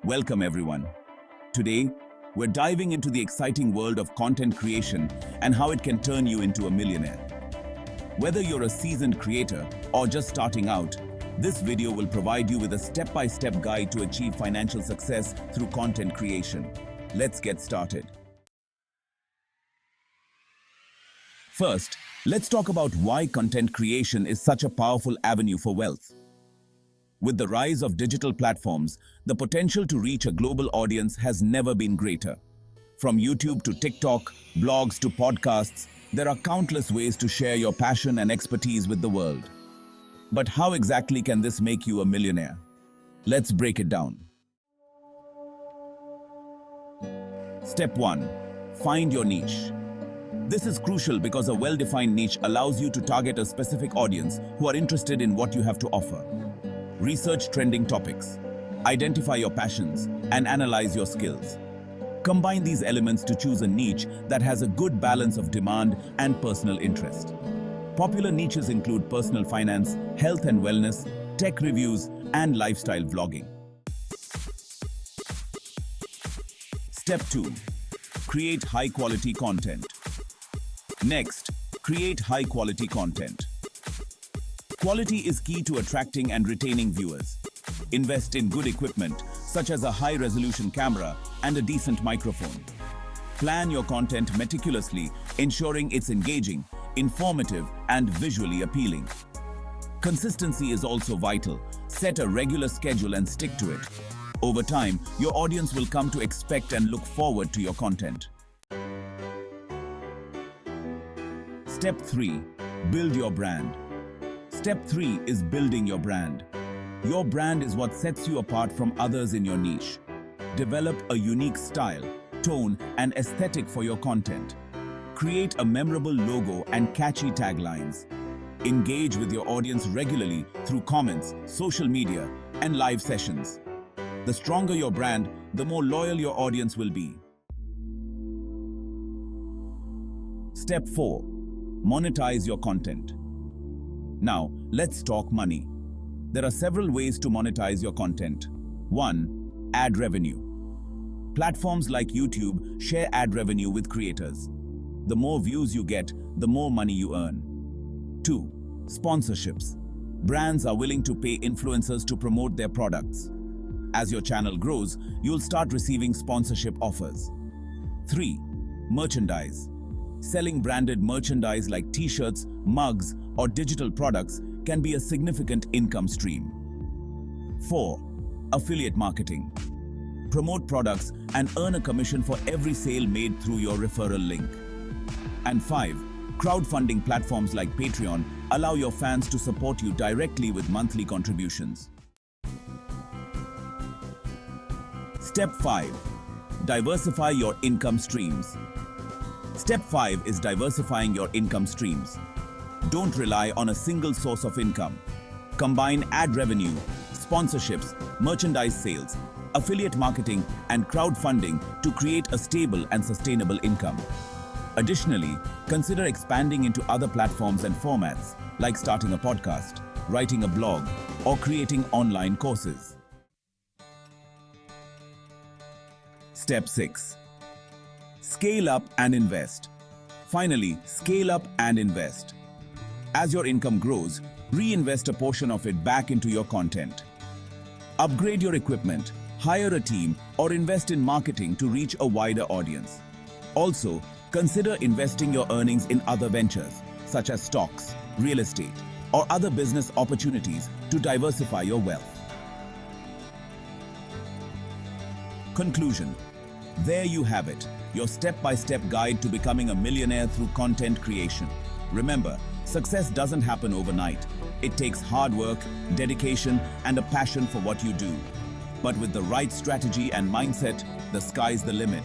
Welcome everyone. Today, we're diving into the exciting world of content creation and how it can turn you into a millionaire. Whether you're a seasoned creator or just starting out, this video will provide you with a step-by-step guide to achieve financial success through content creation. Let's get started. First, let's talk about why content creation is such a powerful avenue for wealth. With the rise of digital platforms, the potential to reach a global audience has never been greater. From YouTube to TikTok, blogs to podcasts, there are countless ways to share your passion and expertise with the world. But how exactly can this make you a millionaire? Let's break it down. Step 1. Find your niche. This is crucial because a well-defined niche allows you to target a specific audience who are interested in what you have to offer. Research trending topics, identify your passions, and analyze your skills. Combine these elements to choose a niche that has a good balance of demand and personal interest. Popular niches include personal finance, health and wellness, tech reviews, and lifestyle vlogging. Step 2. Create high-quality content. Next, create high-quality content. Quality is key to attracting and retaining viewers. Invest in good equipment, such as a high-resolution camera and a decent microphone. Plan your content meticulously, ensuring it's engaging, informative, and visually appealing. Consistency is also vital. Set a regular schedule and stick to it. Over time, your audience will come to expect and look forward to your content. Step 3. Build your brand. Step 3 is building your brand. Your brand is what sets you apart from others in your niche. Develop a unique style, tone, and aesthetic for your content. Create a memorable logo and catchy taglines. Engage with your audience regularly through comments, social media, and live sessions. The stronger your brand, the more loyal your audience will be. Step 4. Monetize your content. Now, let's talk money. There are several ways to monetize your content. 1. Ad revenue. Platforms like YouTube share ad revenue with creators. The more views you get, the more money you earn. 2. Sponsorships. Brands are willing to pay influencers to promote their products. As your channel grows, you'll start receiving sponsorship offers. 3. Merchandise. Selling branded merchandise like t-shirts, mugs, or digital products can be a significant income stream. 4. Affiliate marketing. Promote products and earn a commission for every sale made through your referral link. And 5. Crowdfunding platforms like Patreon allow your fans to support you directly with monthly contributions. Step 5. Diversify your income streams. Step 5 is diversifying your income streams. Don't rely on a single source of income. Combine ad revenue, sponsorships, merchandise sales, affiliate marketing, and crowdfunding to create a stable and sustainable income. Additionally, consider expanding into other platforms and formats, like starting a podcast, writing a blog, or creating online courses. Step 6. Scale up and invest. Finally, scale up and invest. As your income grows, reinvest a portion of it back into your content. Upgrade your equipment, hire a team, or invest in marketing to reach a wider audience. Also, consider investing your earnings in other ventures, such as stocks, real estate, or other business opportunities to diversify your wealth. Conclusion. There you have it, your step-by-step guide to becoming a millionaire through content creation. Remember, success doesn't happen overnight. It takes hard work, dedication, and a passion for what you do. But with the right strategy and mindset, the sky's the limit.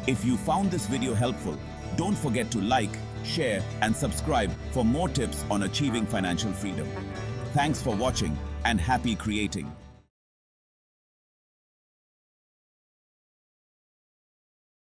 If you found this video helpful, don't forget to like, share, and subscribe for more tips on achieving financial freedom. Thanks for watching and happy creating.